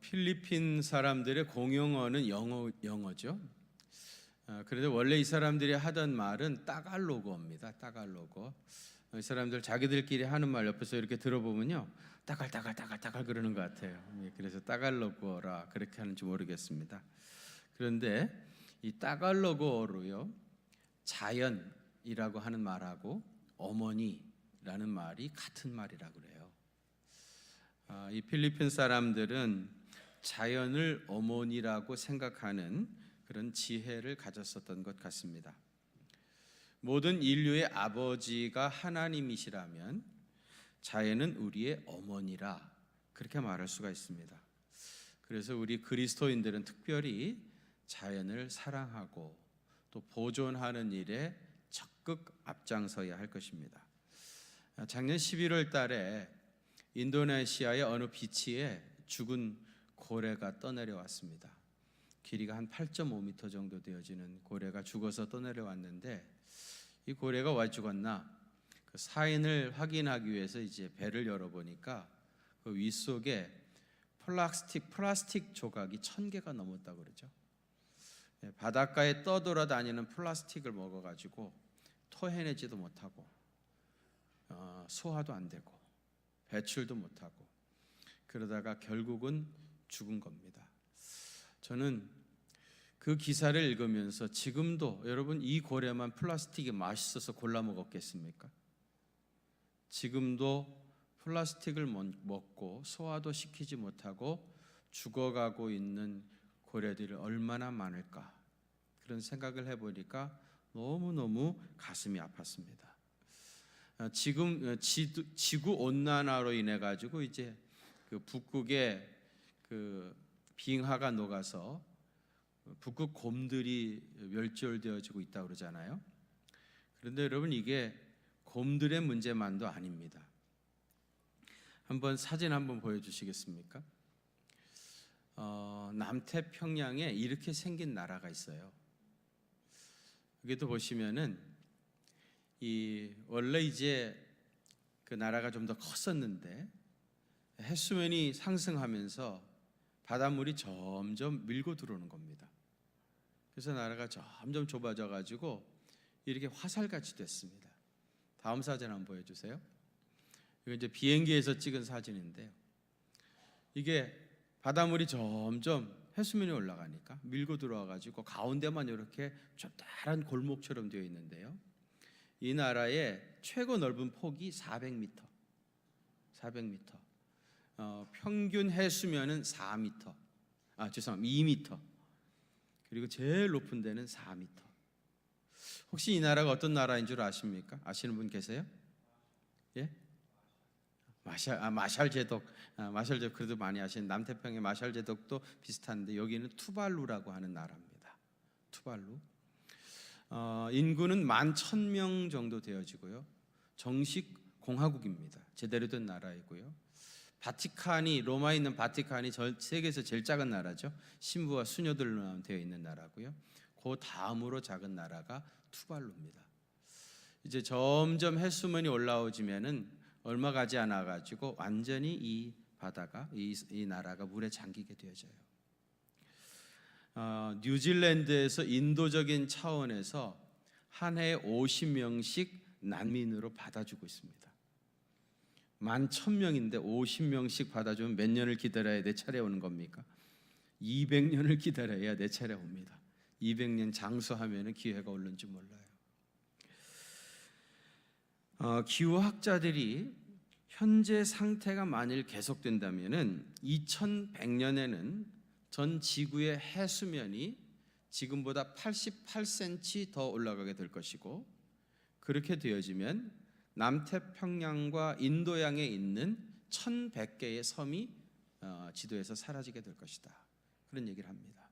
필리핀 사람들의 공용어는 영어죠. 그런데 원래 이 사람들이 하던 말은 따갈로그입니다. 따갈로그. 이 사람들 자기들끼리 하는 말 옆에서 이렇게 들어보면요, 따갈 그러는 것 같아요. 그래서 따갈로그어라 그렇게 하는지 모르겠습니다. 그런데 이 따갈로그어로요, 자연이라고 하는 말하고 어머니라는 말이 같은 말이라고 그래요. 이 필리핀 사람들은 자연을 어머니라고 생각하는 그런 지혜를 가졌었던 것 같습니다. 모든 인류의 아버지가 하나님이시라면 자연은 우리의 어머니라 그렇게 말할 수가 있습니다. 그래서 우리 그리스도인들은 특별히 자연을 사랑하고 또 보존하는 일에 적극 앞장서야 할 것입니다. 작년 11월 달에 인도네시아의 어느 비치에 죽은 고래가 떠내려왔습니다. 길이가 한 8.5m 정도 되어지는 고래가 죽어서 떠내려왔는데, 이 고래가 왜 죽었나? 그 사인을 확인하기 위해서 이제 배를 열어보니까 그 윗속에 플라스틱 조각이 1000개가 넘었다고 그러죠. 바닷가에 떠돌아다니는 플라스틱을 먹어가지고 토해내지도 못하고 소화도 안 되고 배출도 못하고 그러다가 결국은 죽은 겁니다. 저는 그 기사를 읽으면서 지금도 여러분 이 고래만 플라스틱이 맛있어서 골라 먹었겠습니까? 지금도 플라스틱을 먹고 소화도 시키지 못하고 죽어가고 있는 고래들이 얼마나 많을까, 그런 생각을 해보니까 너무너무 가슴이 아팠습니다. 지금 지구 온난화로 인해 가지고 이제 그 북극에 그 빙하가 녹아서 북극 곰들이 멸절되어지고 있다고 그러잖아요. 그런데 여러분, 이게 곰들의 문제만도 아닙니다. 한번 사진 한번 보여주시겠습니까? 남태평양에 이렇게 생긴 나라가 있어요. 여기도 보시면은 원래 이제 그 나라가 좀 더 컸었는데 해수면이 상승하면서 바닷물이 점점 밀고 들어오는 겁니다. 그래서 나라가 점점 좁아져 가지고 이렇게 화살같이 됐습니다. 다음 사진 한번 보여주세요. 이거 이제 비행기에서 찍은 사진인데요. 이게 바닷물이 점점 해수면이 올라가니까 밀고 들어와 가지고 가운데만 이렇게 좁다란 골목처럼 되어 있는데요. 이 나라의 최고 넓은 폭이 400m. 평균 해수면은 4m. 2m. 그리고 제일 높은 데는 4m. 혹시 이 나라가 어떤 나라인 줄 아십니까? 아시는 분 계세요? 예? 마샬 제독. 마샬 제독 그래도 많이 아시는, 남태평양의 마샬 제독도 비슷한데 여기는 투발루라고 하는 나라입니다. 투발루. 인구는 11,000명 정도 되어지고요. 정식 공화국입니다. 제대로 된 나라이고요. 로마에 있는 바티칸이 세계에서 제일 작은 나라죠. 신부와 수녀들로 되어 있는 나라고요. 그 다음으로 작은 나라가 투발루입니다. 이제 점점 해수면이 올라오지면은 얼마 가지 않아 가지고 완전히 이 바다가 이 나라가 물에 잠기게 되어져요. 뉴질랜드에서 인도적인 차원에서 한 해에 50명씩 난민으로 받아주고 있습니다. 11,000명인데 50명씩 받아주면 몇 년을 기다려야 내 차례 오는 겁니까? 200년을 기다려야 내 차례 옵니다. 200년 장수하면 기회가 오는지 몰라요. 기후학자들이 현재 상태가 만일 계속된다면 2100년에는 전 지구의 해수면이 지금보다 88cm 더 올라가게 될 것이고, 그렇게 되어지면 남태평양과 인도양에 있는 1100개의 섬이 지도에서 사라지게 될 것이다, 그런 얘기를 합니다.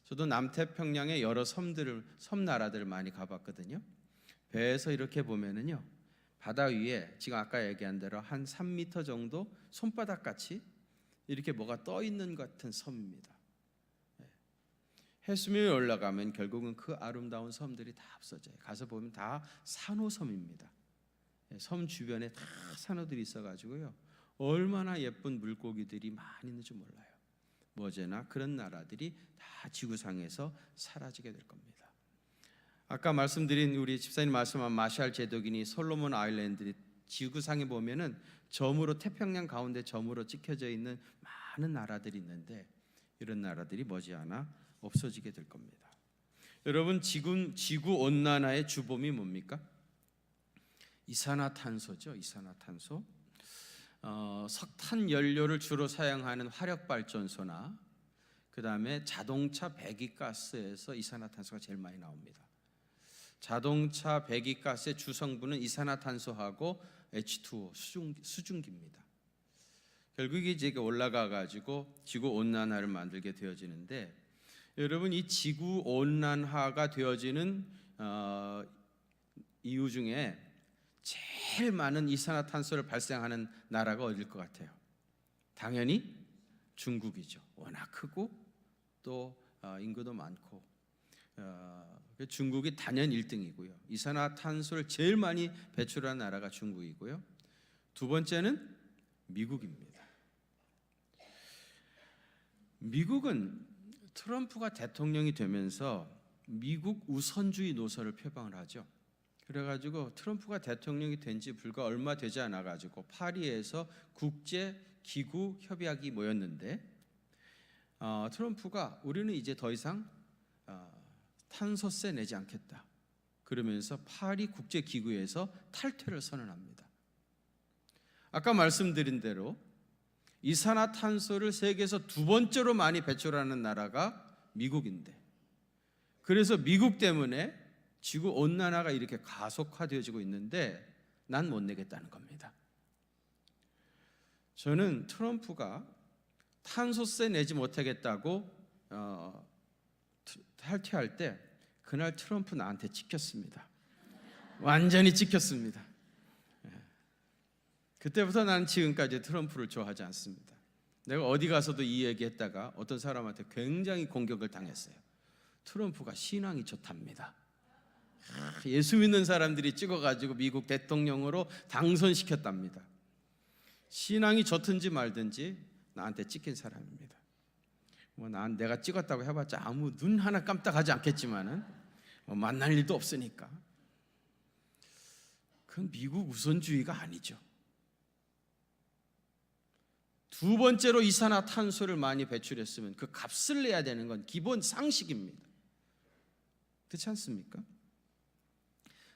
저도 남태평양의 여러 섬 나라들을 많이 가봤거든요. 배에서 이렇게 보면은요, 바다 위에 지금 아까 얘기한 대로 한 3m 정도 손바닥같이 이렇게 뭐가 떠 있는 것 같은 섬입니다. 해수면이 올라가면 결국은 그 아름다운 섬들이 다 없어져요. 가서 보면 다 산호섬입니다. 섬 주변에 다 산호들이 있어가지고요, 얼마나 예쁜 물고기들이 많이 있는지 몰라요. 머제나 그런 나라들이 다 지구상에서 사라지게 될 겁니다. 아까 말씀드린 우리 집사님 말씀한 마샬 제도기니 솔로몬 아일랜드 지구상에 보면은 점으로 태평양 가운데 점으로 찍혀져 있는 많은 나라들이 있는데 이런 나라들이 머지않아 없어지게 될 겁니다. 여러분 지구 온난화의 주범이 뭡니까? 이산화탄소죠. 이산화탄소. 석탄 연료를 주로 사용하는 화력 발전소나 그 다음에 자동차 배기가스에서 이산화탄소가 제일 많이 나옵니다. 자동차 배기가스의 주성분은 이산화탄소하고 H2O 수증기입니다. 결국 이제 올라가 가지고 지구 온난화를 만들게 되어지는데 여러분 이 지구 온난화가 되어지는 이유 중에 제일 많은 이산화탄소를 발생하는 나라가 어딜 것 같아요? 당연히 중국이죠. 워낙 크고 또 인구도 많고 중국이 단연 1등이고요. 이산화탄소를 제일 많이 배출한 나라가 중국이고요. 두 번째는 미국입니다. 미국은 트럼프가 대통령이 되면서 미국 우선주의 노선을 표방을 하죠. 그래가지고 트럼프가 대통령이 된 지 불과 얼마 되지 않아가지고 파리에서 국제기구 협약이 모였는데 트럼프가 우리는 이제 더 이상 탄소세 내지 않겠다 그러면서 파리 국제기구에서 탈퇴를 선언합니다. 아까 말씀드린 대로 이산화탄소를 세계에서 두 번째로 많이 배출하는 나라가 미국인데 그래서 미국 때문에 지구 온난화가 이렇게 가속화되어지고 있는데 난 못 내겠다는 겁니다. 저는 트럼프가 탄소세 내지 못하겠다고 탈퇴할 때 그날 트럼프 나한테 찍혔습니다. 완전히 찍혔습니다. 그때부터 나는 지금까지 트럼프를 좋아하지 않습니다. 내가 어디 가서도 이 얘기했다가 어떤 사람한테 굉장히 공격을 당했어요. 트럼프가 신앙이 좋답니다. 예수 믿는 사람들이 찍어가지고 미국 대통령으로 당선시켰답니다. 신앙이 좋든지 말든지 나한테 찍힌 사람입니다. 내가 찍었다고 해봤자 아무 눈 하나 깜짝하지 않겠지만은 만날 일도 없으니까. 그건 미국 우선주의가 아니죠. 두 번째로 이산화탄소를 많이 배출했으면 그 값을 내야 되는 건 기본 상식입니다. 그렇지 않습니까?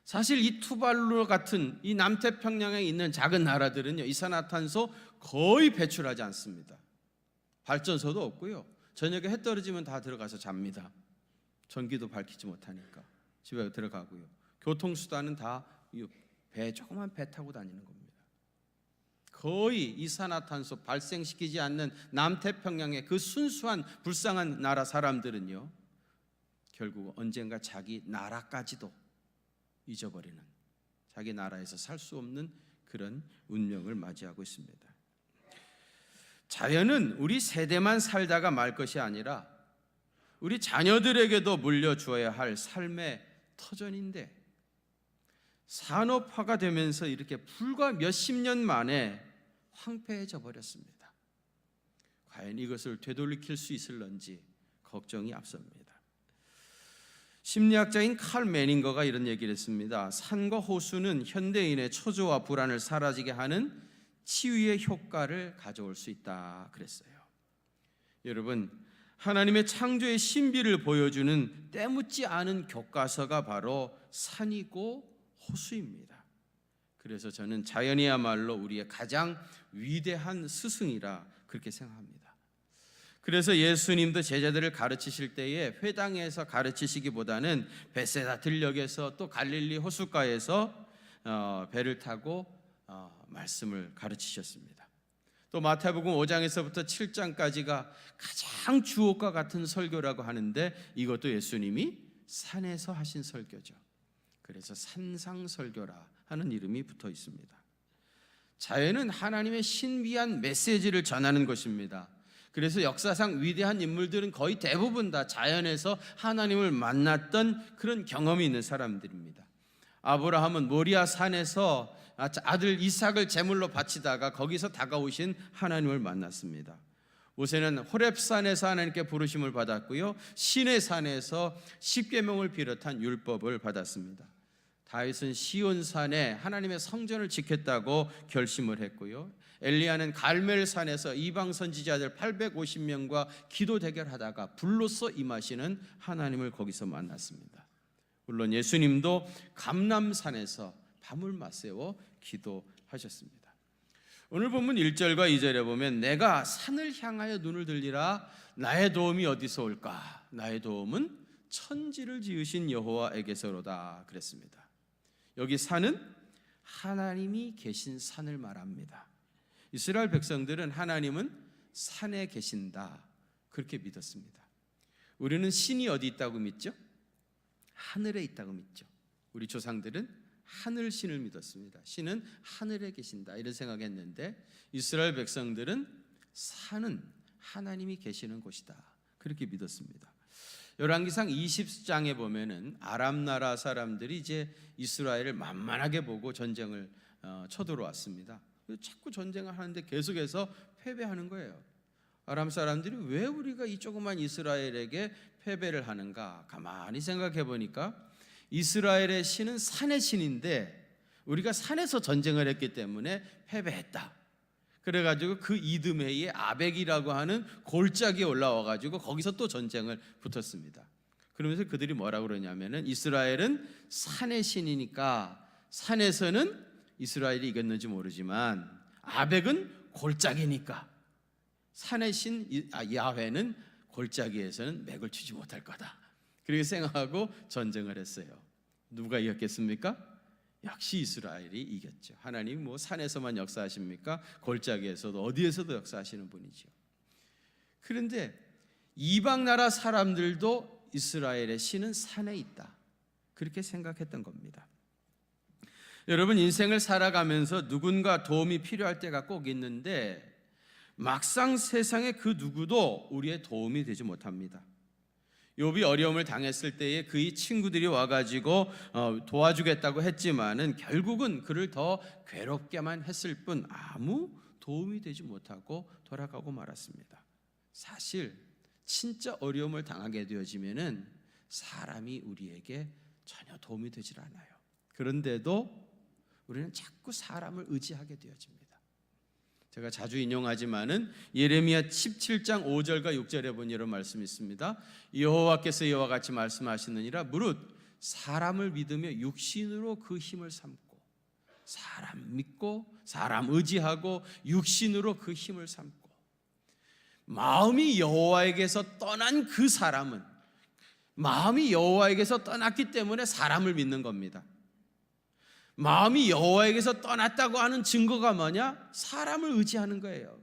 사실 이 투발루 같은 이 남태평양에 있는 작은 나라들은요 이산화탄소 거의 배출하지 않습니다. 발전소도 없고요. 저녁에 해 떨어지면 다 들어가서 잡니다. 전기도 밝히지 못하니까 집에 들어가고요. 교통수단은 다 조그만 배 타고 다니는 겁니다. 거의 이산화탄소 발생시키지 않는 남태평양의 그 순수한 불쌍한 나라 사람들은요 결국 언젠가 자기 나라까지도 잊어버리는 자기 나라에서 살 수 없는 그런 운명을 맞이하고 있습니다. 자연은 우리 세대만 살다가 말 것이 아니라 우리 자녀들에게도 물려주어야 할 삶의 터전인데 산업화가 되면서 이렇게 불과 몇십 년 만에 황폐해져 버렸습니다. 과연 이것을 되돌이킬 수 있을런지 걱정이 앞섭니다. 심리학자인 칼 매닝거가 이런 얘기를 했습니다. 산과 호수는 현대인의 초조와 불안을 사라지게 하는 치유의 효과를 가져올 수 있다 그랬어요. 여러분, 하나님의 창조의 신비를 보여주는 때묻지 않은 교과서가 바로 산이고 호수입니다. 그래서 저는 자연이야말로 우리의 가장 위대한 스승이라 그렇게 생각합니다. 그래서 예수님도 제자들을 가르치실 때에 회당에서 가르치시기보다는 베세다 들녘에서 또 갈릴리 호숫가에서 배를 타고 말씀을 가르치셨습니다. 또 마태복음 5장에서부터 7장까지가 가장 주옥과 같은 설교라고 하는데 이것도 예수님이 산에서 하신 설교죠. 그래서 산상설교라 하는 이름이 붙어 있습니다. 자연은 하나님의 신비한 메시지를 전하는 것입니다. 그래서 역사상 위대한 인물들은 거의 대부분 다 자연에서 하나님을 만났던 그런 경험이 있는 사람들입니다. 아브라함은 모리아 산에서 아들 이삭을 제물로 바치다가 거기서 다가오신 하나님을 만났습니다. 모세는 호렙산에서 하나님께 부르심을 받았고요, 시내산에서 십계명을 비롯한 율법을 받았습니다. 다윗은 시온산에 하나님의 성전을 지켰다고 결심을 했고요, 엘리야는 갈멜산에서 이방 선지자들 850명과 기도 대결하다가 불로써 임하시는 하나님을 거기서 만났습니다. 물론 예수님도 감람산에서 밤을 맞세워 기도하셨습니다. 오늘 본문 1절과 2절에 보면 내가 산을 향하여 눈을 들리라 나의 도움이 어디서 올까? 나의 도움은 천지를 지으신 여호와에게서로다 그랬습니다. 여기 산은 하나님이 계신 산을 말합니다. 이스라엘 백성들은 하나님은 산에 계신다 그렇게 믿었습니다. 우리는 신이 어디 있다고 믿죠? 하늘에 있다고 믿죠. 우리 조상들은 하늘신을 믿었습니다. 신은 하늘에 계신다 이런 생각했는데 이스라엘 백성들은 산은 하나님이 계시는 곳이다 그렇게 믿었습니다. 열왕기상 20장에 보면은 아람 나라 사람들이 이제 이스라엘을 만만하게 보고 전쟁을 쳐들어왔습니다. 자꾸 전쟁을 하는데 계속해서 패배하는 거예요. 아람 사람들이 왜 우리가 이 조그만 이스라엘에게 패배를 하는가? 가만히 생각해 보니까 이스라엘의 신은 산의 신인데 우리가 산에서 전쟁을 했기 때문에 패배했다. 그래가지고 그 이듬해에 아벡이라고 하는 골짜기에 올라와가지고 거기서 또 전쟁을 붙었습니다. 그러면서 그들이 뭐라고 그러냐면은 이스라엘은 산의 신이니까 산에서는 이스라엘이 이겼는지 모르지만 아벡은 골짜기니까 산의 신 야훼는 골짜기에서는 맥을 추지 못할 거다. 그렇게 생각하고 전쟁을 했어요. 누가 이겼겠습니까? 역시 이스라엘이 이겼죠. 하나님 뭐 산에서만 역사하십니까? 골짜기에서도 어디에서도 역사하시는 분이죠. 그런데 이방 나라 사람들도 이스라엘의 신은 산에 있다 그렇게 생각했던 겁니다. 여러분 인생을 살아가면서 누군가 도움이 필요할 때가 꼭 있는데 막상 세상에 그 누구도 우리의 도움이 되지 못합니다. 욥이 어려움을 당했을 때에 그의 친구들이 와가지고 도와주겠다고 했지만은 결국은 그를 더 괴롭게만 했을 뿐 아무 도움이 되지 못하고 돌아가고 말았습니다. 사실 진짜 어려움을 당하게 되어지면은 사람이 우리에게 전혀 도움이 되질 않아요. 그런데도 우리는 자꾸 사람을 의지하게 되어집니다. 제가 자주 인용하지만은 예레미야 17장 5절과 6절에 보니 이런 말씀이 있습니다. 여호와께서 이와 같이 말씀하시느니라 무릇 사람을 믿으며 육신으로 그 힘을 삼고 사람 믿고 사람 의지하고 육신으로 그 힘을 삼고 마음이 여호와에게서 떠난 그 사람은 마음이 여호와에게서 떠났기 때문에 사람을 믿는 겁니다. 마음이 여호와에게서 떠났다고 하는 증거가 뭐냐? 사람을 의지하는 거예요.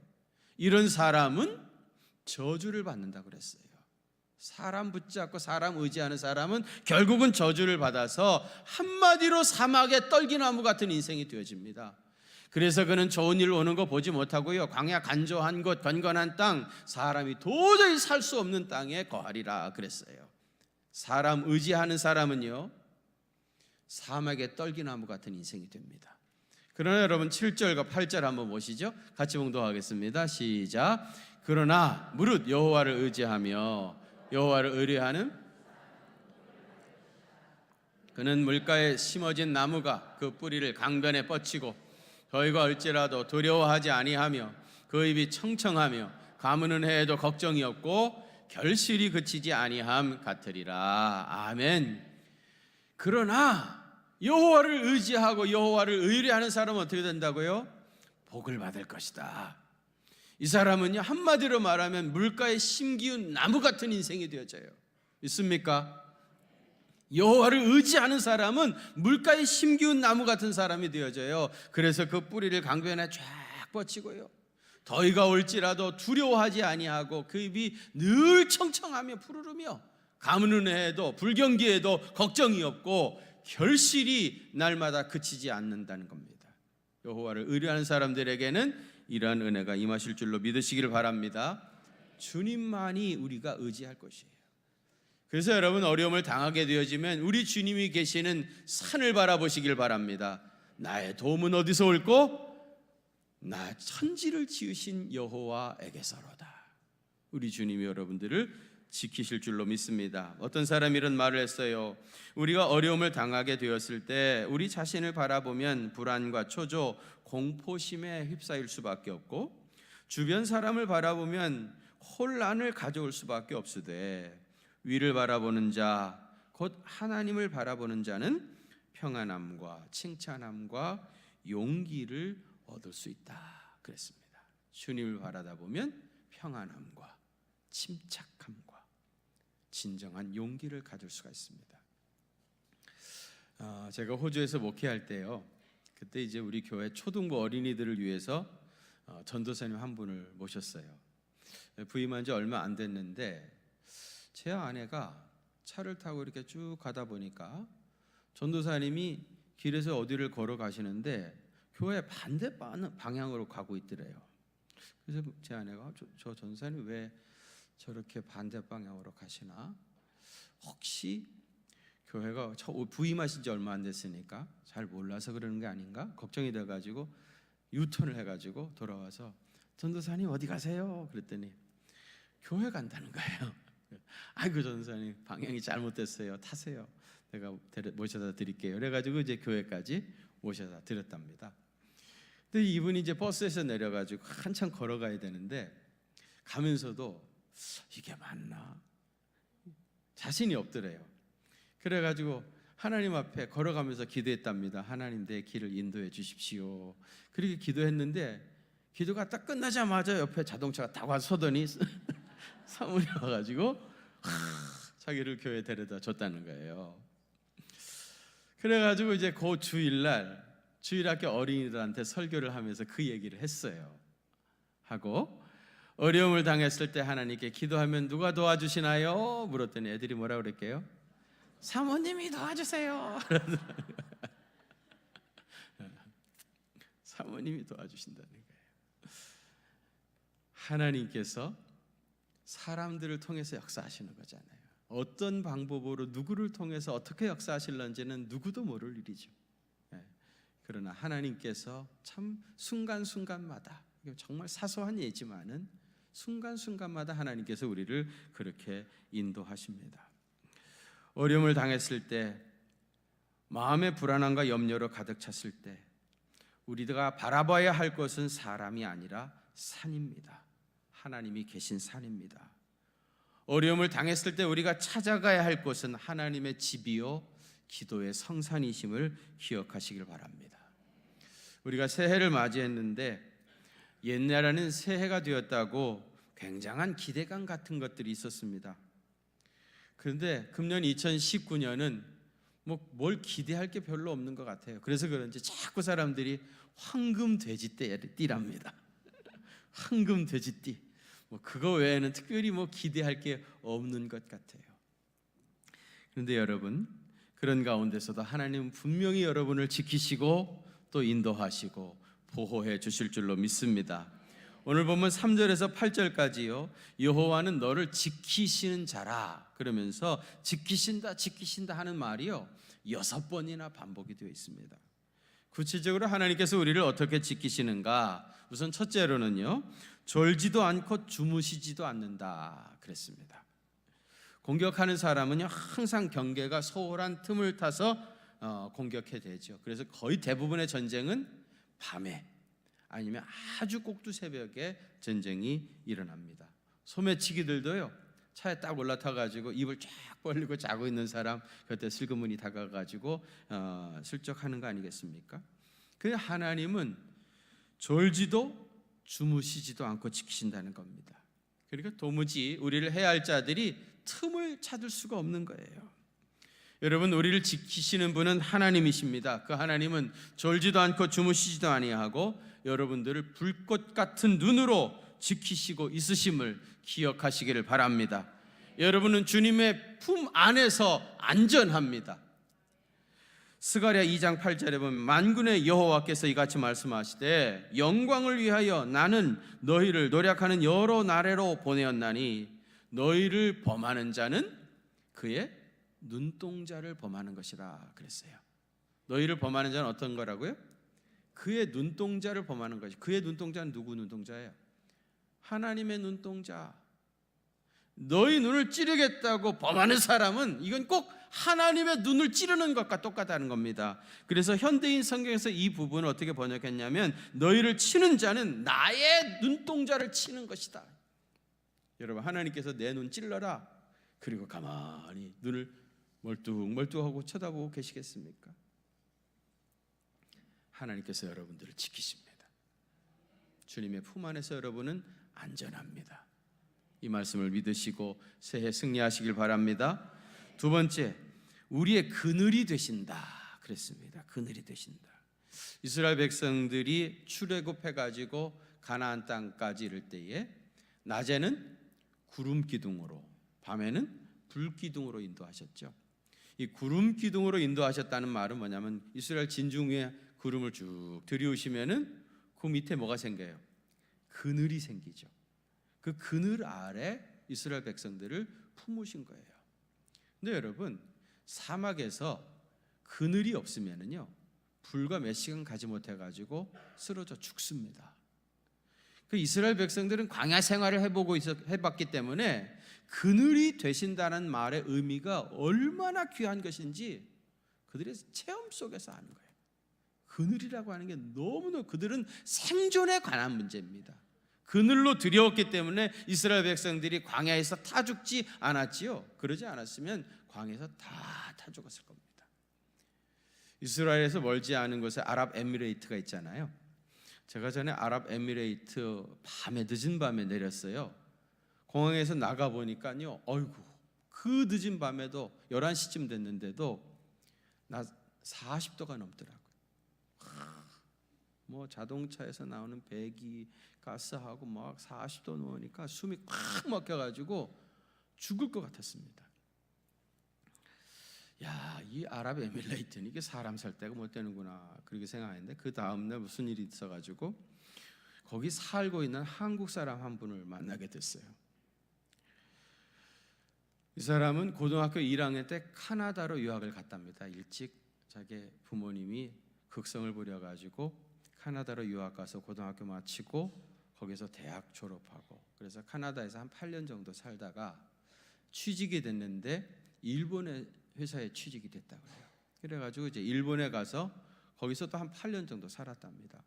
이런 사람은 저주를 받는다고 그랬어요. 사람 붙잡고 사람 의지하는 사람은 결국은 저주를 받아서 한마디로 사막의 떨기나무 같은 인생이 되어집니다. 그래서 그는 좋은 일 오는 거 보지 못하고요, 광야 간조한 곳 건건한 땅 사람이 도저히 살 수 없는 땅에 거하리라 그랬어요. 사람 의지하는 사람은요 사막의 떨기나무 같은 인생이 됩니다. 그러나 여러분 7절과 8절 한번 보시죠. 같이 봉독하겠습니다. 시작. 그러나 무릇 여호와를 의지하며 여호와를 의뢰하는 그는 물가에 심어진 나무가 그 뿌리를 강변에 뻗치고 저희가 얼지라도 두려워하지 아니하며 그 입이 청청하며 가무는 해에도 걱정이 없고 결실이 그치지 아니함 같으리라. 아멘. 그러나 여호와를 의지하고 여호와를 의뢰하는 사람은 어떻게 된다고요? 복을 받을 것이다. 이 사람은요 한마디로 말하면 물가에 심기운 나무 같은 인생이 되어져요. 믿습니까? 여호와를 의지하는 사람은 물가에 심기운 나무 같은 사람이 되어져요. 그래서 그 뿌리를 강변에 쫙 뻗치고요 더위가 올지라도 두려워하지 아니하고 그 입이 늘 청청하며 푸르르며 가무는 해에도 불경기에도 걱정이 없고 결실이 날마다 그치지 않는다는 겁니다. 여호와를 의뢰하는 사람들에게는 이러한 은혜가 임하실 줄로 믿으시기를 바랍니다. 주님만이 우리가 의지할 것이에요. 그래서 여러분 어려움을 당하게 되어지면 우리 주님이 계시는 산을 바라보시길 바랍니다. 나의 도움은 어디서 올꼬? 나 천지를 지으신 여호와에게서로다. 우리 주님이 여러분들을 지키실 줄로 믿습니다. 어떤 사람이 이런 말을 했어요. 우리가 어려움을 당하게 되었을 때 우리 자신을 바라보면 불안과 초조, 공포심에 휩싸일 수밖에 없고, 주변 사람을 바라보면 혼란을 가져올 수밖에 없으되, 위를 바라보는 자, 곧 하나님을 바라보는 자는 평안함과 칭찬함과 용기를 얻을 수 있다 그랬습니다. 주님을 바라다 보면 평안함과 침착함과 진정한 용기를 가질 수가 있습니다. 제가 호주에서 목회할 때요, 그때 이제 우리 교회 초등부 어린이들을 위해서 전도사님 한 분을 모셨어요. 부임한 지 얼마 안 됐는데 제 아내가 차를 타고 이렇게 쭉 가다 보니까 전도사님이 길에서 어디를 걸어가시는데 교회 반대 방향으로 가고 있더래요. 그래서 제 아내가 저 전도사님 왜 저렇게 반대 방향으로 가시나? 혹시 교회가 부임하신 지 얼마 안 됐으니까 잘 몰라서 그러는 게 아닌가? 걱정이 돼가지고 유턴을 해가지고 돌아와서 전도사님 어디 가세요? 그랬더니 교회 간다는 거예요. 아이고 전도사님 방향이 잘못됐어요. 타세요. 내가 모셔다 드릴게요. 그래가지고 이제 교회까지 모셔다 드렸답니다. 근데 이분이 이제 버스에서 내려가지고 한참 걸어가야 되는데 가면서도 이게 맞나? 자신이 없더래요. 그래가지고 하나님 앞에 걸어가면서 기도했답니다. 하나님 내 길을 인도해 주십시오. 그렇게 기도했는데 기도가 딱 끝나자마자 옆에 자동차가 딱 와서 서더니 사모님 와가지고 자기를 교회에 데려다 줬다는 거예요. 그래가지고 이제 그 주일날 주일학교 어린이들한테 설교를 하면서 그 얘기를 했어요. 하고 어려움을 당했을 때 하나님께 기도하면 누가 도와주시나요? 물었더니 애들이 뭐라 그랬게요? 사모님이 도와주세요. 사모님이 도와주신다는 거예요. 하나님께서 사람들을 통해서 역사하시는 거잖아요. 어떤 방법으로 누구를 통해서 어떻게 역사하실런지는 누구도 모를 일이죠. 그러나 하나님께서 참 순간순간마다, 정말 사소한 예지만은 순간순간마다 하나님께서 우리를 그렇게 인도하십니다. 어려움을 당했을 때, 마음의 불안함과 염려로 가득 찼을 때 우리가 바라봐야 할 것은 사람이 아니라 산입니다. 하나님이 계신 산입니다. 어려움을 당했을 때 우리가 찾아가야 할 곳은 하나님의 집이요 기도의 성산이심을 기억하시길 바랍니다. 우리가 새해를 맞이했는데 옛날에는 새해가 되었다고 굉장한 기대감 같은 것들이 있었습니다. 그런데 금년 2019년은 뭘 기대할 게 별로 없는 것 같아요. 그래서 그런지 자꾸 사람들이 황금 돼지띠랍니다. 황금 돼지띠. 그거 외에는 특별히 기대할 게 없는 것 같아요. 그런데 여러분, 그런 가운데서도 하나님은 분명히 여러분을 지키시고 또 인도하시고 보호해 주실 줄로 믿습니다. 오늘 보면 3절에서 8절까지요, 여호와는 너를 지키시는 자라 그러면서 지키신다 하는 말이요 6번이나 반복이 되어 있습니다. 구체적으로 하나님께서 우리를 어떻게 지키시는가? 우선 첫째로는요, 졸지도 않고 주무시지도 않는다 그랬습니다. 공격하는 사람은요 항상 경계가 소홀한 틈을 타서 공격해야 되죠. 그래서 거의 대부분의 전쟁은 밤에 아니면 아주 꼭두 새벽에 전쟁이 일어납니다. 소매치기들도요 차에 딱 올라타가지고 입을 쫙 벌리고 자고 있는 사람 그때 슬그머니 다가가지고 슬쩍하는 거 아니겠습니까? 그 하나님은 졸지도 주무시지도 않고 지키신다는 겁니다. 그러니까 도무지 우리를 해야 할 자들이 틈을 찾을 수가 없는 거예요. 여러분, 우리를 지키시는 분은 하나님이십니다. 그 하나님은 졸지도 않고 주무시지도 아니하고 여러분들을 불꽃 같은 눈으로 지키시고 있으심을 기억하시기를 바랍니다. 여러분은 주님의 품 안에서 안전합니다. 스가랴 2장 8절에 보면 만군의 여호와께서 이같이 말씀하시되 영광을 위하여 나는 너희를 노력하는 여러 나라로 보내었나니 너희를 범하는 자는 그의 눈동자를 범하는 것이라 그랬어요. 너희를 범하는 자는 어떤 거라고요? 그의 눈동자를 범하는 것이. 그의 눈동자는 누구 눈동자예요? 하나님의 눈동자. 너희 눈을 찌르겠다고 범하는 사람은 이건 꼭 하나님의 눈을 찌르는 것과 똑같다는 겁니다. 그래서 현대인 성경에서 이 부분을 어떻게 번역했냐면 너희를 치는 자는 나의 눈동자를 치는 것이다. 여러분, 하나님께서 내 눈 찔러라 그리고 가만히 눈을 멀뚱멀뚱하고 쳐다보고 계시겠습니까? 하나님께서 여러분들을 지키십니다. 주님의 품 안에서 여러분은 안전합니다. 이 말씀을 믿으시고 새해 승리하시길 바랍니다. 두 번째, 우리의 그늘이 되신다 그랬습니다. 그늘이 되신다. 이스라엘 백성들이 출애굽해가지고 가나안 땅까지 이를 때에 낮에는 구름 기둥으로, 밤에는 불 기둥으로 인도하셨죠. 이 구름 기둥으로 인도하셨다는 말은 뭐냐면 이스라엘 진중 위에 구름을 쭉 들이우시면은 그 밑에 뭐가 생겨요? 그늘이 생기죠. 그 그늘 아래 이스라엘 백성들을 품으신 거예요. 근데 여러분, 사막에서 그늘이 없으면은요 불과 몇 시간 가지 못해 가지고 쓰러져 죽습니다. 그 이스라엘 백성들은 광야 생활을 해봤기 때문에 그늘이 되신다는 말의 의미가 얼마나 귀한 것인지 그들의 체험 속에서 아는 거예요. 그늘이라고 하는 게 너무너무 그들은 생존에 관한 문제입니다. 그늘로 들여왔기 때문에 이스라엘 백성들이 광야에서 타 죽지 않았지요. 그러지 않았으면 광야에서 다 타 죽었을 겁니다. 이스라엘에서 멀지 않은 곳에 아랍에미레이트가 있잖아요. 제가 전에 아랍에미레이트 늦은 밤에 내렸어요. 공항에서 나가 보니까요, 어이구, 그 늦은 밤에도 11시쯤 됐는데도 나 40도가 넘더라고요. 뭐 자동차에서 나오는 배기 가스하고 막 40도 넘으니까 숨이 꽉 막혀가지고 죽을 것 같았습니다. 야, 이 아랍에미레이트는 이게 사람 살 데가 못 되는구나 그렇게 생각했는데 그 다음날 무슨 일이 있어가지고 거기 살고 있는 한국 사람 한 분을 만나게 됐어요. 이 사람은 고등학교 1학년 때 카나다로 유학을 갔답니다. 일찍 자기 부모님이 극성을 부려가지고 카나다로 유학 가서 고등학교 마치고 거기서 대학 졸업하고 그래서 카나다에서 한 8년 정도 살다가 취직이 됐는데 일본의 회사에 취직이 됐다고 해요. 그래가지고 이제 일본에 가서 거기서 또 한 8년 정도 살았답니다.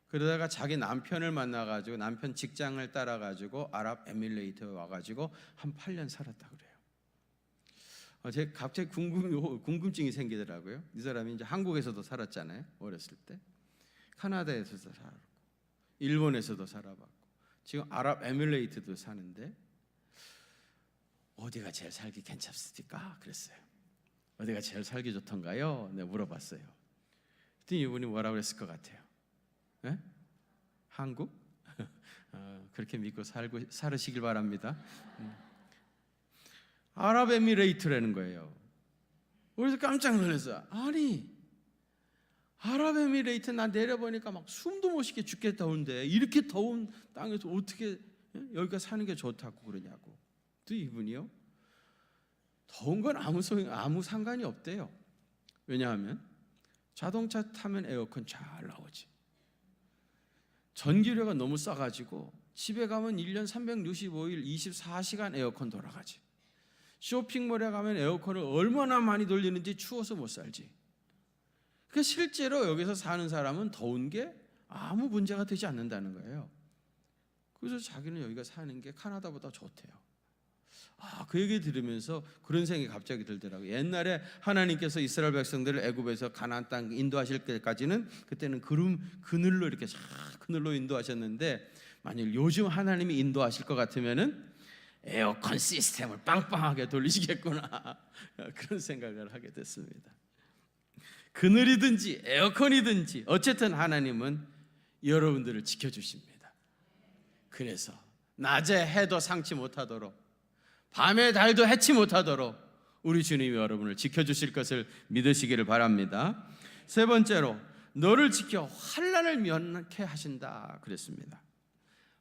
그러다가 자기 남편을 만나가지고 남편 직장을 따라가지고 아랍에미레이트에 와가지고 한 8년 살았다고 그래요. 제가 갑자기 궁금증이 생기더라고요. 이 사람이 이제 한국에서도 살았잖아요. 어렸을 때 카나다에서도 살았고 일본에서도 살아봤고 지금 아랍에미레이트도 사는데 어디가 제일 살기 괜찮습니까? 그랬어요. 어디가 제일 살기 좋던가요? 네, 물어봤어요. 그랬더니 이분이 뭐라고 그랬을 것 같아요? 네? 한국? 그렇게 믿고 살으시길 바랍니다. 아랍에미레이트라는 거예요. 그래서 깜짝 놀랐어요. 아니, 아랍에미레이트 나 내려보니까 막 숨도 못 쉬게 죽겠다는데 이렇게 더운 땅에서 어떻게 여기가 사는 게 좋다고 그러냐고. 또 이분이요, 더운 건 아무 상관이 없대요. 왜냐하면 자동차 타면 에어컨 잘 나오지. 전기료가 너무 싸가지고 집에 가면 1년 365일 24시간 에어컨 돌아가지. 쇼핑몰에 가면 에어컨을 얼마나 많이 돌리는지 추워서 못 살지. 그러니까 실제로 여기서 사는 사람은 더운 게 아무 문제가 되지 않는다는 거예요. 그래서 자기는 여기가 사는 게 카나다보다 좋대요. 그 얘기 들으면서 그런 생각이 갑자기 들더라고요. 옛날에 하나님께서 이스라엘 백성들을 애굽에서 가나안 땅 인도하실 때까지는 그때는 그늘로 이렇게 그늘로 인도하셨는데 만일 요즘 하나님이 인도하실 것 같으면은 에어컨 시스템을 빵빵하게 돌리시겠구나 그런 생각을 하게 됐습니다. 그늘이든지 에어컨이든지 어쨌든 하나님은 여러분들을 지켜주십니다. 그래서 낮에 해도 상치 못하도록 밤에 달도 해치 못하도록 우리 주님이 여러분을 지켜주실 것을 믿으시기를 바랍니다. 세 번째로 너를 지켜 환난을 면케 하신다 그랬습니다.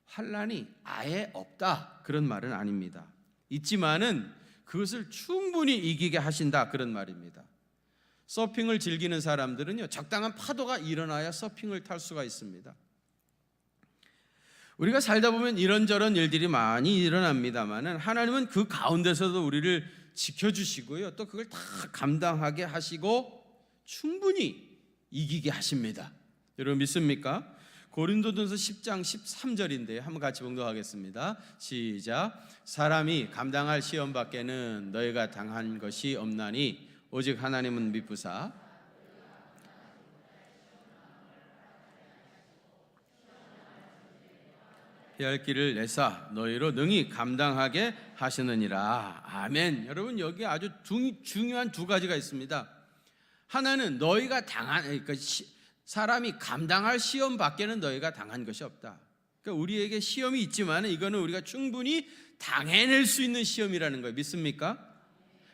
환난이 아예 없다 그런 말은 아닙니다. 있지만은 그것을 충분히 이기게 하신다 그런 말입니다. 서핑을 즐기는 사람들은요 적당한 파도가 일어나야 서핑을 탈 수가 있습니다. 우리가 살다 보면 이런저런 일들이 많이 일어납니다만은 하나님은 그 가운데서도 우리를 지켜주시고요, 또 그걸 다 감당하게 하시고 충분히 이기게 하십니다. 여러분 믿습니까? 고린도전서 10장 13절인데요. 한번 같이 봉독하겠습니다. 시작. 사람이 감당할 시험 밖에는 너희가 당한 것이 없나니 오직 하나님은 미쁘사 피할 길을 내사 너희로 능히 감당하게 하시느니라. 아멘. 여러분 여기 아주 중요한 두 가지가 있습니다. 하나는 너희가 당한, 그러니까 사람이 감당할 시험 밖에는 너희가 당한 것이 없다. 그러니까 우리에게 시험이 있지만 이거는 우리가 충분히 당해낼 수 있는 시험이라는 거예요. 믿습니까?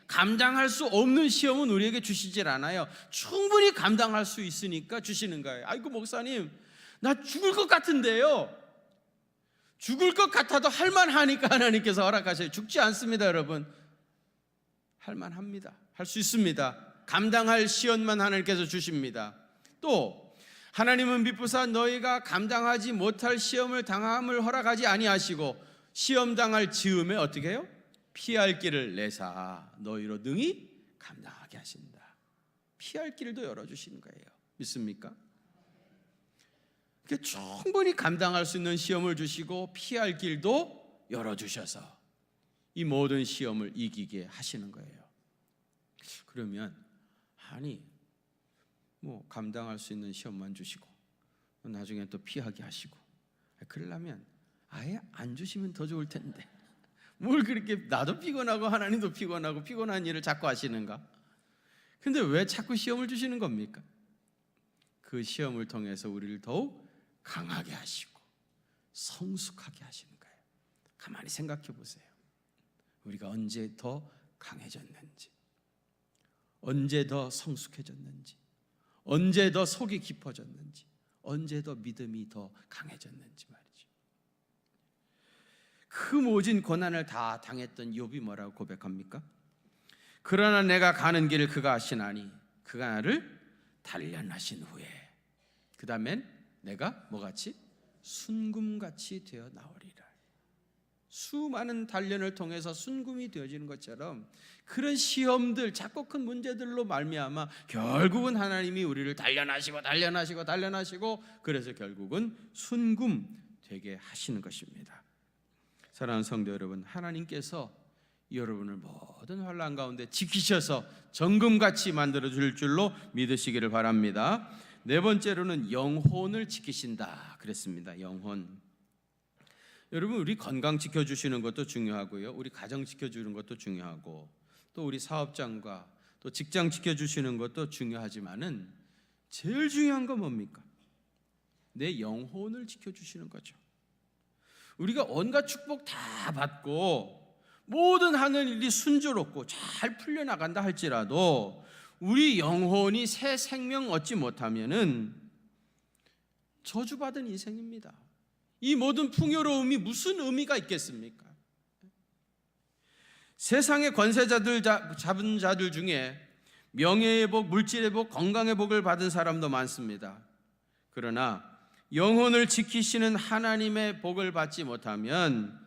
감당할 수 없는 시험은 우리에게 주시질 않아요. 충분히 감당할 수 있으니까 주시는 거예요. 아이고 목사님, 나 죽을 것 같은데요. 죽을 것 같아도 할만하니까 하나님께서 허락하셔요. 죽지 않습니다, 여러분. 할만합니다. 할 수 있습니다. 감당할 시험만 하나님께서 주십니다. 또 하나님은 미쁘사 너희가 감당하지 못할 시험을 당함을 허락하지 아니하시고 시험 당할 즈음에 어떻게 해요? 피할 길을 내사 너희로 능히 감당하게 하신다. 피할 길도 열어주시는 거예요. 믿습니까? 충분히 감당할 수 있는 시험을 주시고 피할 길도 열어주셔서 이 모든 시험을 이기게 하시는 거예요. 그러면 아니 뭐 감당할 수 있는 시험만 주시고 나중에 또 피하게 하시고 그러려면 아예 안 주시면 더 좋을 텐데 뭘 그렇게 나도 피곤하고 하나님도 피곤하고 피곤한 일을 자꾸 하시는가? 근데 왜 자꾸 시험을 주시는 겁니까? 그 시험을 통해서 우리를 더욱 강하게 하시고 성숙하게 하시는 거예요. 가만히 생각해 보세요. 우리가 언제 더 강해졌는지, 언제 더 성숙해졌는지, 언제 더 속이 깊어졌는지, 언제 더 믿음이 더 강해졌는지 말이죠. 그 모진 고난을 다 당했던 욥이 뭐라고 고백합니까? 그러나 내가 가는 길을 그가 아시나니 그가 나를 단련하신 후에 그 다음엔 내가 뭐같이? 순금같이 되어 나오리라. 수많은 단련을 통해서 순금이 되어지는 것처럼 그런 시험들, 작고 큰 문제들로 말미암아 결국은 하나님이 우리를 단련하시고 그래서 결국은 순금 되게 하시는 것입니다. 사랑하는 성도 여러분, 하나님께서 여러분을 모든 환난 가운데 지키셔서 정금같이 만들어 줄 줄로 믿으시기를 바랍니다. 네 번째로는 영혼을 지키신다 그랬습니다. 영혼. 여러분 우리 건강 지켜주시는 것도 중요하고요, 우리 가정 지켜주는 것도 중요하고, 또 우리 사업장과 또 직장 지켜주시는 것도 중요하지만은 제일 중요한 건 뭡니까? 내 영혼을 지켜주시는 거죠. 우리가 온갖 축복 다 받고 모든 하는 일이 순조롭고 잘 풀려나간다 할지라도 우리 영혼이 새 생명 얻지 못하면은 저주받은 인생입니다. 이 모든 풍요로움이 무슨 의미가 있겠습니까? 세상의 권세자들 잡은 자들 중에 명예의 복, 물질의 복, 건강의 복을 받은 사람도 많습니다. 그러나 영혼을 지키시는 하나님의 복을 받지 못하면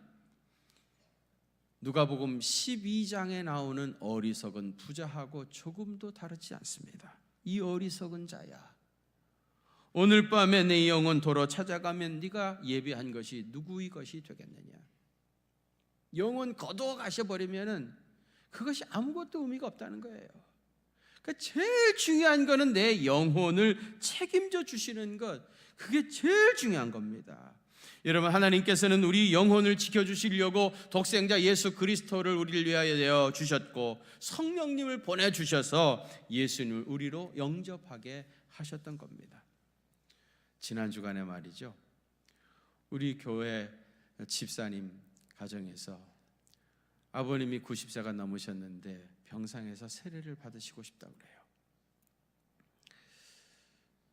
누가복음 12장에 나오는 어리석은 부자하고 조금도 다르지 않습니다. 이 어리석은 자야, 오늘 밤에 내 영혼 도로 찾아가면 네가 예비한 것이 누구의 것이 되겠느냐? 영혼 거두어 가셔버리면은 그것이 아무것도 의미가 없다는 거예요. 그러니까 제일 중요한 거는 내 영혼을 책임져 주시는 것, 그게 제일 중요한 겁니다. 여러분 하나님께서는 우리 영혼을 지켜주시려고 독생자 예수 그리스도를 우리를 위하여 내어 주셨고 성령님을 보내주셔서 예수님을 우리로 영접하게 하셨던 겁니다. 지난 주간에 말이죠, 우리 교회 집사님 가정에서 아버님이 90세가 넘으셨는데 병상에서 세례를 받으시고 싶다고 그래요.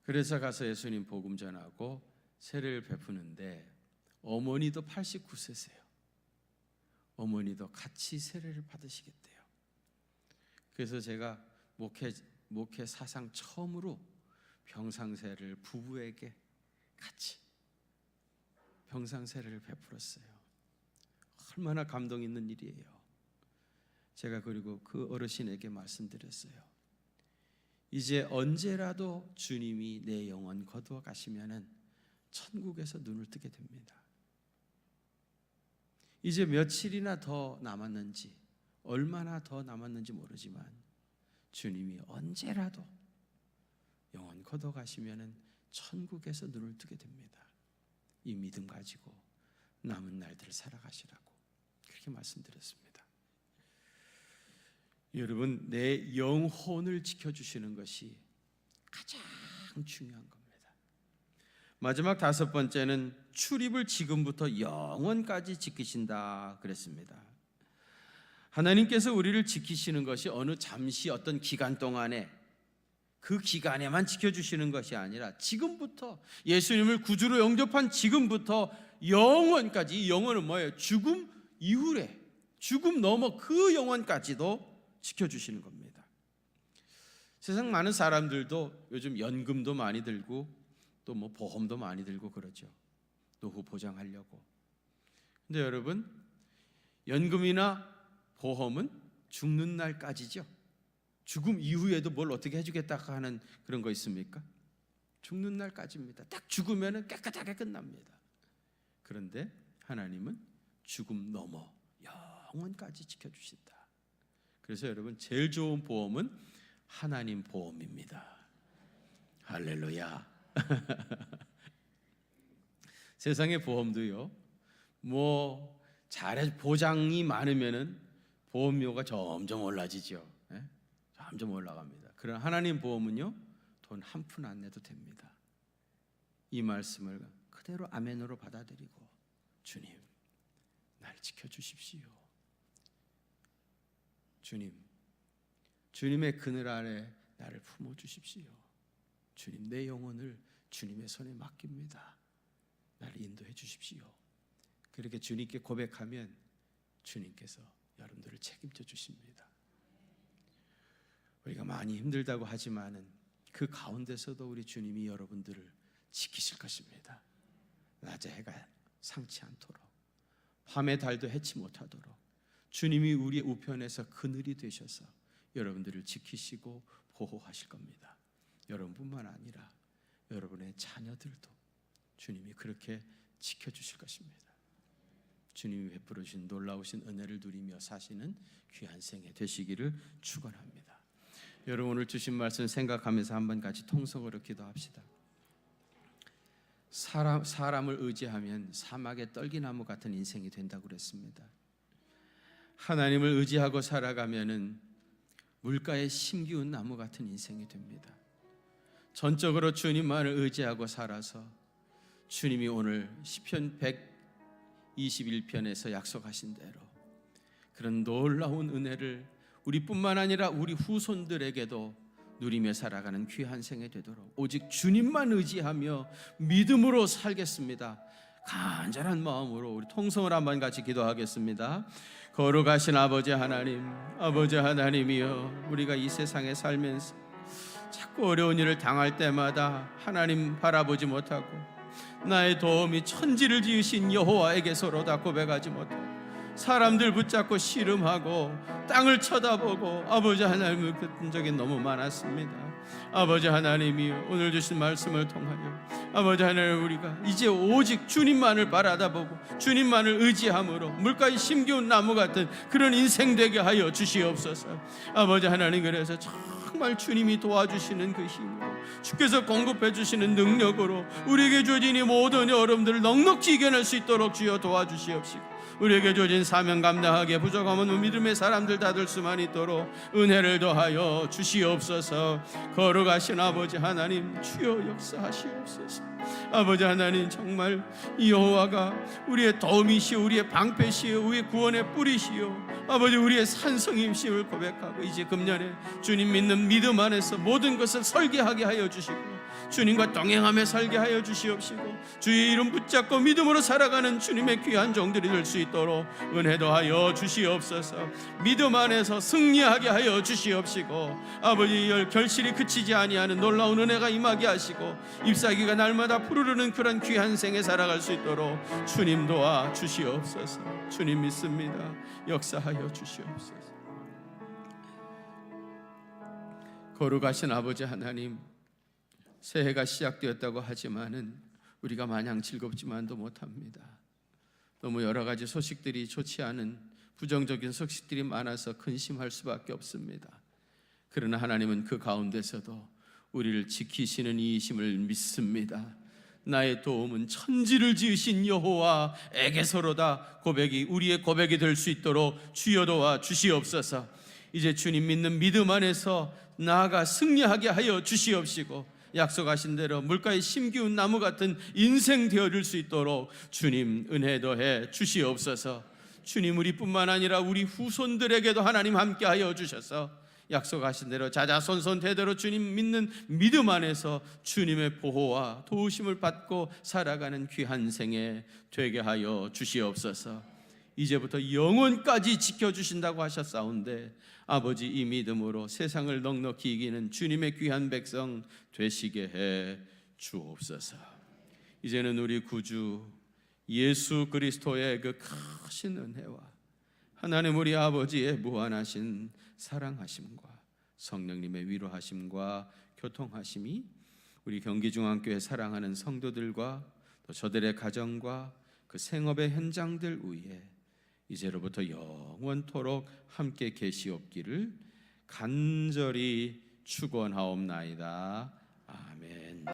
그래서 가서 예수님 복음 전하고 세례를 베푸는데 어머니도 89세세요. 어머니도 같이 세례를 받으시겠대요. 그래서 제가 목회 사상 처음으로 병상세례를 부부에게 같이 병상세례를 베풀었어요. 얼마나 감동 있는 일이에요. 제가 그리고 그 어르신에게 말씀드렸어요. 이제 언제라도 주님이 내 영혼 거두어 가시면은 천국에서 눈을 뜨게 됩니다. 이제 며칠이나 더 남았는지, 얼마나 더 남았는지 모르지만 주님이 언제라도 영혼 거두어 가시면은 천국에서 눈을 뜨게 됩니다. 이 믿음 가지고 남은 날들을 살아가시라고 그렇게 말씀드렸습니다. 여러분, 내 영혼을 지켜주시는 것이 가장 중요한 겁니다. 마지막 5번째는 출입을 지금부터 영원까지 지키신다 그랬습니다. 하나님께서 우리를 지키시는 것이 어느 잠시 어떤 기간 동안에, 그 기간에만 지켜주시는 것이 아니라 지금부터, 예수님을 구주로 영접한 지금부터 영원까지. 이 영원은 뭐예요? 죽음 이후에, 죽음 넘어 그 영원까지도 지켜주시는 겁니다. 세상 많은 사람들도 요즘 연금도 많이 들고 또 뭐 보험도 많이 들고 그러죠. 노후 보장하려고. 근데 여러분, 연금이나 보험은 죽는 날까지죠. 죽음 이후에도 뭘 어떻게 해주겠다 하는 그런 거 있습니까? 죽는 날까지입니다. 딱 죽으면 깨끗하게 끝납니다. 그런데 하나님은 죽음 넘어 영원까지 지켜주신다. 그래서 여러분, 제일 좋은 보험은 하나님 보험입니다. 할렐루야. 세상의 보험도요, 뭐 잘해 보장이 많으면은 보험료가 점점 올라지죠. 점점 올라갑니다. 그러나 하나님 보험은요, 돈 한 푼 안 내도 됩니다. 이 말씀을 그대로 아멘으로 받아들이고, 주님, 날 지켜주십시오. 주님, 주님의 그늘 아래 나를 품어주십시오. 주님, 내 영혼을 주님의 손에 맡깁니다. 나를 인도해 주십시오. 그렇게 주님께 고백하면 주님께서 여러분들을 책임져 주십니다. 우리가 많이 힘들다고 하지만은 그 가운데서도 우리 주님이 여러분들을 지키실 것입니다. 낮에 해가 상치 않도록, 밤에 달도 해치 못하도록 주님이 우리의 우편에서 그늘이 되셔서 여러분들을 지키시고 보호하실 겁니다. 여러분뿐만 아니라 여러분의 자녀들도 주님이 그렇게 지켜주실 것입니다. 주님이 베풀어 주신 놀라우신 은혜를 누리며 사시는 귀한 생애 되시기를 축원합니다. 여러분, 오늘 주신 말씀 생각하면서 한번 같이 통성으로 기도합시다. 사람을 의지하면 사막의 떨기나무 같은 인생이 된다고 그랬습니다. 하나님을 의지하고 살아가면은 물가에 심기운 나무 같은 인생이 됩니다. 전적으로 주님만을 의지하고 살아서 주님이 오늘 시편 121편에서 약속하신 대로 그런 놀라운 은혜를 우리뿐만 아니라 우리 후손들에게도 누리며 살아가는 귀한 생애 되도록 오직 주님만 의지하며 믿음으로 살겠습니다. 간절한 마음으로 우리 통성을 한번 같이 기도하겠습니다. 거룩하신 아버지 하나님, 아버지 하나님이여, 우리가 이 세상에 살면서 자꾸 어려운 일을 당할 때마다 하나님 바라보지 못하고 나의 도움이 천지를 지으신 여호와에게서로다 고백하지 못하고 사람들 붙잡고 씨름하고 땅을 쳐다보고 아버지 하나님을 그런 적이 너무 많았습니다. 아버지 하나님이 오늘 주신 말씀을 통하여 아버지 하나님, 우리가 이제 오직 주님만을 바라다보고 주님만을 의지함으로 물가에 심기운 나무 같은 그런 인생 되게 하여 주시옵소서. 아버지 하나님, 그래서 정말 주님이 도와주시는 그 힘으로, 주께서 공급해 주시는 능력으로 우리에게 주어진 이 모든 어려움들을 넉넉히 이겨낼 수 있도록 주여 도와주시옵시고, 우리에게 주어진 사명 감당하게 부족함 없는 믿음의 사람들 다 될 수만 있도록 은혜를 더하여 주시옵소서. 거룩하신 아버지 하나님, 주여 역사하시옵소서. 아버지 하나님, 정말 이 여호와가 우리의 도움이시오, 우리의 방패시오, 우리의 구원의 뿌리시오, 아버지 우리의 산성임심을 고백하고 이제 금년에 주님 믿는 믿음 안에서 모든 것을 설계하게 하여 주시고 주님과 동행하며 살게 하여 주시옵시고, 주의 이름 붙잡고 믿음으로 살아가는 주님의 귀한 종들이 될 수 있도록 은혜도 하여 주시옵소서. 믿음 안에서 승리하게 하여 주시옵시고, 아버지 결실이 그치지 아니하는 놀라운 은혜가 임하게 하시고, 잎사귀가 날마다 푸르르는 그런 귀한 생에 살아갈 수 있도록 주님 도와 주시옵소서. 주님 믿습니다. 역사하여 주시옵소서. 거룩하신 아버지 하나님, 새해가 시작되었다고 하지만은 우리가 마냥 즐겁지만도 못합니다. 너무 여러 가지 소식들이 좋지 않은 부정적인 소식들이 많아서 근심할 수밖에 없습니다. 그러나 하나님은 그 가운데서도 우리를 지키시는 이이심을 믿습니다. 나의 도움은 천지를 지으신 여호와에게서로다. 고백이 우리의 고백이 될 수 있도록 주여 도와 주시옵소서. 이제 주님 믿는 믿음 안에서 나아가 승리하게 하여 주시옵시고, 약속하신 대로 물가에 심기운 나무 같은 인생 되어줄 수 있도록 주님 은혜 더해 주시옵소서. 주님, 우리뿐만 아니라 우리 후손들에게도 하나님 함께하여 주셔서 약속하신 대로 자자손손 대대로 주님 믿는 믿음 안에서 주님의 보호와 도우심을 받고 살아가는 귀한 생에 되게 하여 주시옵소서. 이제부터 영원까지 지켜주신다고 하셨사온데, 아버지 이 믿음으로 세상을 넉넉히 이기는 주님의 귀한 백성 되시게 해 주옵소서. 이제는 우리 구주 예수 그리스도의 그 크신 은혜와 하나님 우리 아버지의 무한하신 사랑하심과 성령님의 위로하심과 교통하심이 우리 경기중앙교회 사랑하는 성도들과 또 저들의 가정과 그 생업의 현장들 위에 이제로부터 영원토록 함께 계시옵기를 간절히 축원하옵나이다.